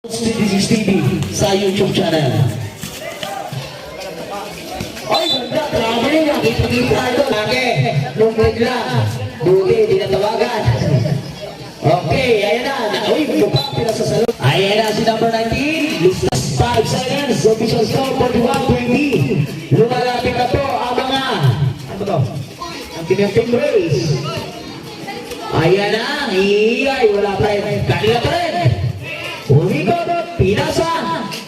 This TV sa YouTube channel. Ay, ganda, grabe rin. Nakita-kita ito. Lagi, nung bigla. Buti, di natawagan. Okay, ayan na. Uy, bupapila sa salon. Ayan na si number 19. 5 seconds. Official score, 41-20. Lumalapit na po ang mga, ano to? Ang Pinamping Race. Ayan na. Iyay, wala pa rin. Kanila pa rin. Umikot, pinasa,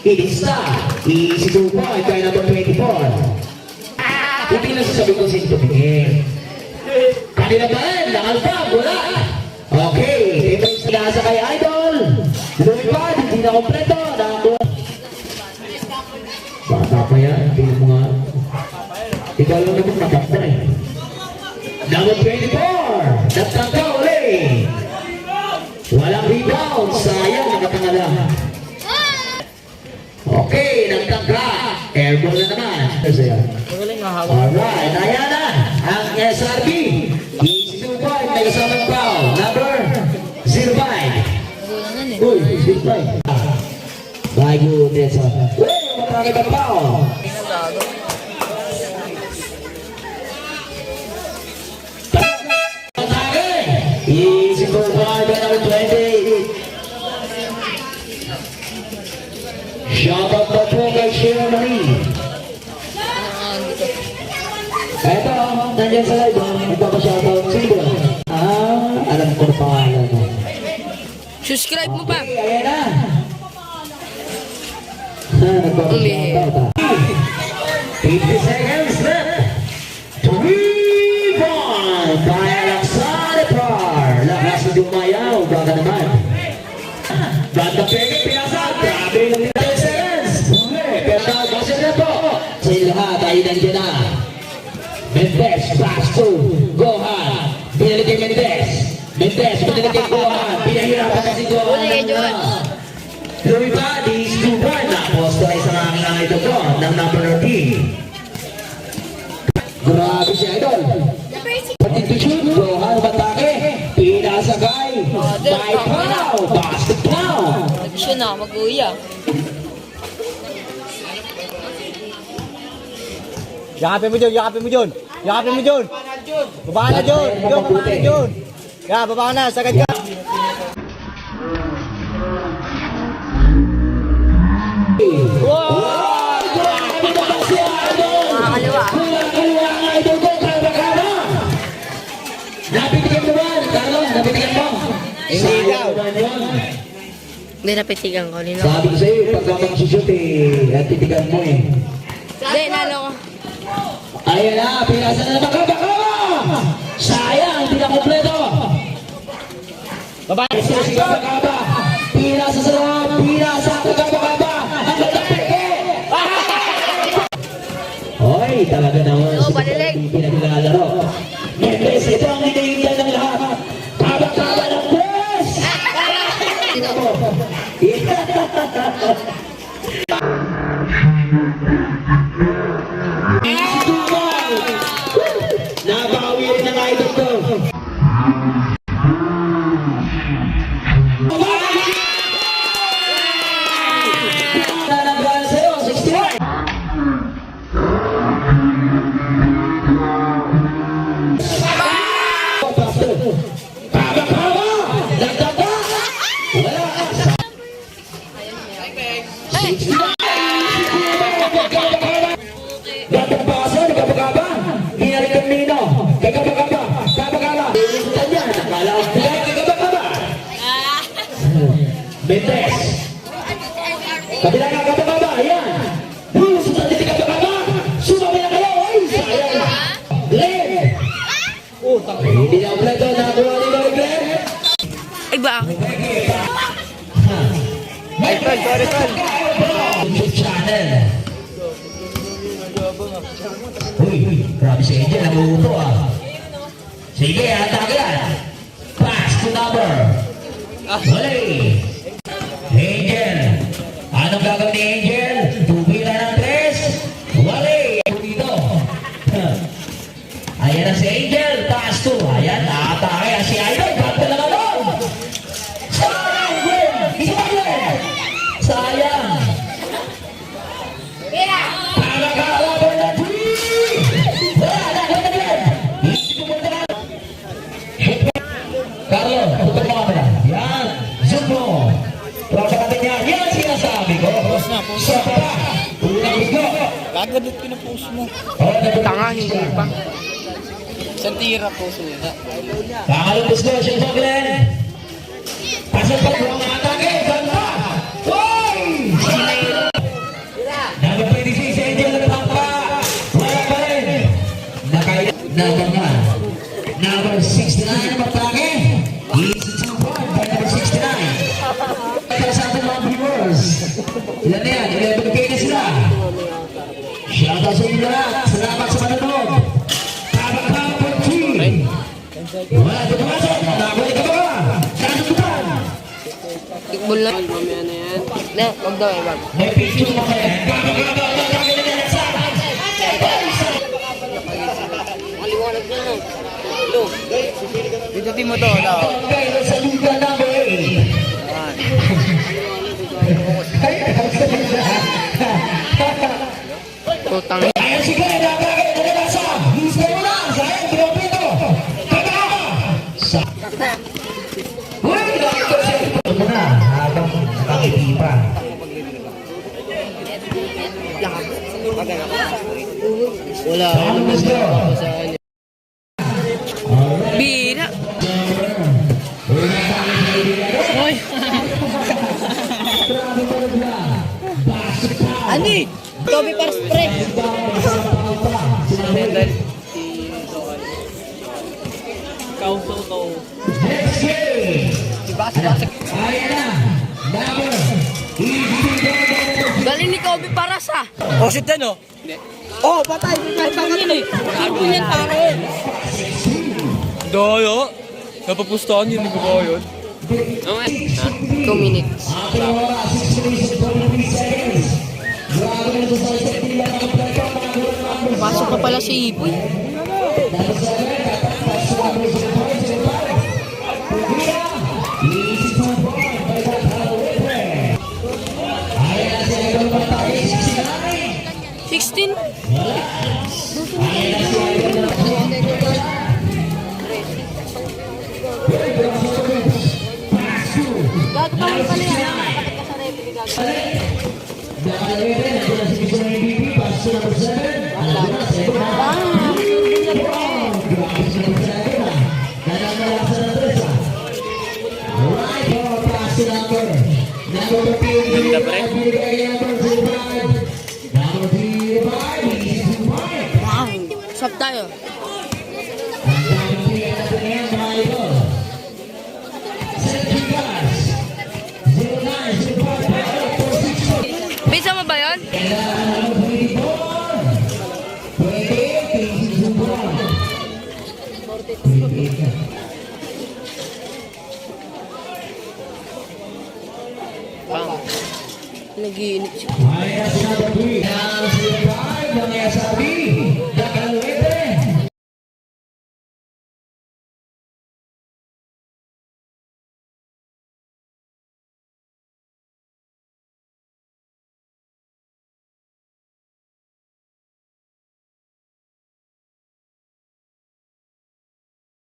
inista, isitupa, kay number 24. Hindi na sasabi ko sa ito, pingin. Kanina ba rin, nakalpag, wala. Okay, ito yung pinasa kay Idol. Lumipad, hindi na kompleto. Bata pa yan, tingnan mo nga. Ikaw lang naman matakta eh. Number 24, nagtangka ulit. Walang rebound, sayang, nakapangala. Okay, nagtangka. Airball na naman. Alright, ayan na. Ang SRB. Isitupan, may kasamang foul. Number 05. Uy, 05. Bago, Tessa. Uy, marami ka foul. Isitupan, number 20. Shoutout na po kay Sheila Marie. Eto, nandiyan sa live. Nagpapa-shoutout. Sino ba? Alam ko na pangalan mo. Subscribe mo pa. Okay, ayan na. Nagpapa-shoutout 50 seconds left. 3-1. Kaya Laksane Par. Lakas na dumayaw. Baga naman. Ganda peke, pinasa. Grabe lang nila. 10 seconds. Pero kasi na po. Sa lahat ay nandiyan na. Mendez, pass to Gohan. Binalik kay Mendez. Mendez, binalik kay Gohan. Pinahirapan kasi Gohan. Lumipad, isitupan. Napostalize ang aking mga ito ko ng number 13. Grabe si Idol. Patititude, Gohan batake. Pinasagay. By Pao. Basket Pao. Siya na, mag-uya. Yakapin mo dyan, yakapin mo dyan. Yakapin mo dyan. Baba ka na dyan. Dyan, baba ka na dyan. Ya, baba ka na, sagad ka. Makakaliwa. Napitigan mo ba? Carlos, napitigan mo? Ikaw. Hindi napitigan ko. Nino. Sabi ko sa'yo, pagka mag-shoot eh, napitigan mo eh. Hindi, nalo ko. Ayan na, pinasa na naman kabakaba! Sayang, hindi na kompleto! Baba. Pinasa sa kabakaba! Pinasa sa loob! Pinasa sa kabakaba! Ang latapike! Hoy, talaga naman Oo, balilig. pinaglalaro. Mendez, ito ang hinihingan ng lahat. Kabakaba ng press! Sino? Nabawi rin ang idol ko. Nananggal sa'yo, 61. Kabakaba! Nagdaga! Wala! 61. Nagpapasa, nagpapagaba. Hinalik ang nino. Kagabagaba. Kabagaba. Inusutan niya. Nakala ang buhay. Kagabagaba. Mendez. Kabila ka kabagaba. Ayan. Inusutan niya kagabagaba. Sumami na kayo. Ay, sayang. Glenn. Hindi na kompleto. Nakakuha nila ni Glenn. Ay ba? Ay, Tol, sorry, Tol. YouTube channel. Uy, grabe si Angel, nabuto ah. Sige, atake yan. Pass to number. Wali. Angel. Anong gagawin ni Angel? Tubila ng 3. Wali. Dito. Ayan na si Angel. Pass to. Ayan, atake. Si Idol. Ganda naman doon. Sayang, Gwen. Isa pa, Gwen. Sayang. Para kalaban na three. Wala na yan. Hindi pumunta na. Carlo, tutup mo kami. Yan. Zoom mo. Tropa natin yan. Yan sinasabi ko. Sobra. Unang gusto. Kagadot pinapost mo. Tanga, hindi pa. Isang tira post mo. Pangalong gusto. Siyempre, Glenn. Pasok pa yung mga atake. Ganda. Hoy! Number 26, Angel Pampa. Wala pa rin. Nakaya. Number 1. Number 69, matake. Easy to point by number 69. Para sa ating mga viewers. Ilan na yan? 11K na sila. Shoutout sa inyo lahat. Salamat sa manonood. Tabak for 3. Wala ito pumasok. Nakabalik ka ba? Kasututan. Kickball lang. Mamaya na yan. Na, wag daw eh, wag. May picture mo kaya. Maliwanag na lang. Lo. Pindutin mo to. Okay, sa liga number 8. Putang. Ayan si Glenn, nabagay, nalabasa. Lista mo lang, sayang, pinopito. Tama! Uy, nakita siya. Ito mo na, habang nakikita. Wala. Saan gusto? Bira. Hoy! Ani! Toby para spray! Kauso. Next game. Basag. Ayan na. Number. Galing ni Kobe Paras ah. Oh, shit yan oh! Oh, patay! Patay yun eh! Ako yan pare! Daya! Napapustahan yun, hindi ko ba yun? 2 minutes. Ating oras, 6 minutes and 23 seconds. Grabe na sa sa tila ng platform ng number 5. Pasok na pala si Ipoy. Number 7, tatakpas sa number 5. Easy to point by that Halloween. Ayan na siya ng batay, 69. 16. Ayan na siya ng Gagawin pa na yan. Wow. Sap tayo. Bisa mo ba yun? Nag-iinit siya.